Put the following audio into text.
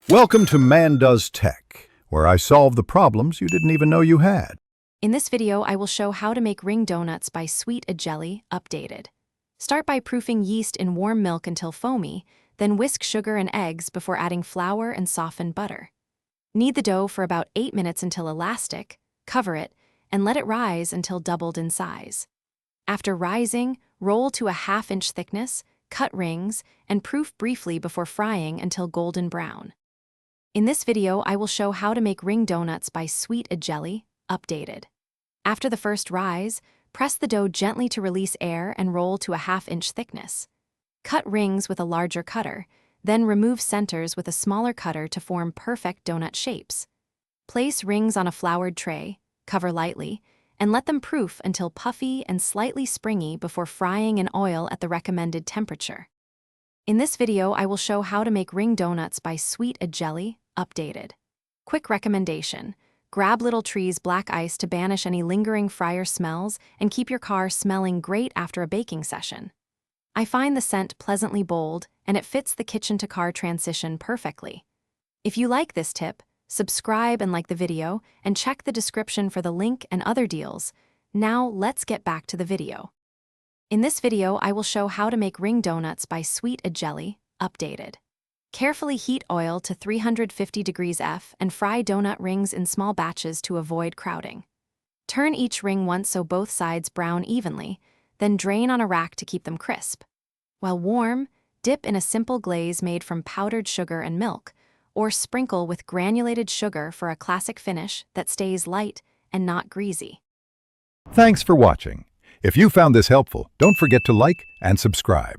Welcome to Man Does Tech, where I solve the problems you didn't even know you had. In this video, I will show how to make ring donuts by Sweet Adjeley updated. Start by proofing yeast in warm milk until foamy, then whisk sugar and eggs before adding flour and softened butter. Knead the dough for about 8 minutes until elastic, cover it, and let it rise until doubled in size. After rising, roll to a 1/2 inch thickness, cut rings, and proof briefly before frying until golden brown. In this video, I will show how to make ring donuts by Sweet Adjeley updated. After the first rise, press the dough gently to release air and roll to a 1/2 inch thickness. Cut rings with a larger cutter, then remove centers with a smaller cutter to form perfect donut shapes. Place rings on a floured tray, cover lightly, and let them proof until puffy and slightly springy before frying in oil at the recommended temperature. In this video, I will show how to make ring donuts by Sweet Adjeley updated. Quick recommendation: grab Little Tree's black ice to banish any lingering fryer smells and keep your car smelling great after a baking session. I find the scent pleasantly bold, and it fits the kitchen-to-car transition perfectly. If you like this tip, subscribe and like the video, and check the description for the link and other deals. Now let's get back to the video. In this video, I will show how to make ring donuts by Sweet Adjeley updated. Carefully heat oil to 350 degrees F and fry donut rings in small batches to avoid crowding. Turn each ring once so both sides brown evenly, then drain on a rack to keep them crisp. While warm, dip in a simple glaze made from powdered sugar and milk, or sprinkle with granulated sugar for a classic finish that stays light and not greasy. Thanks for watching. If you found this helpful, don't forget to like and subscribe.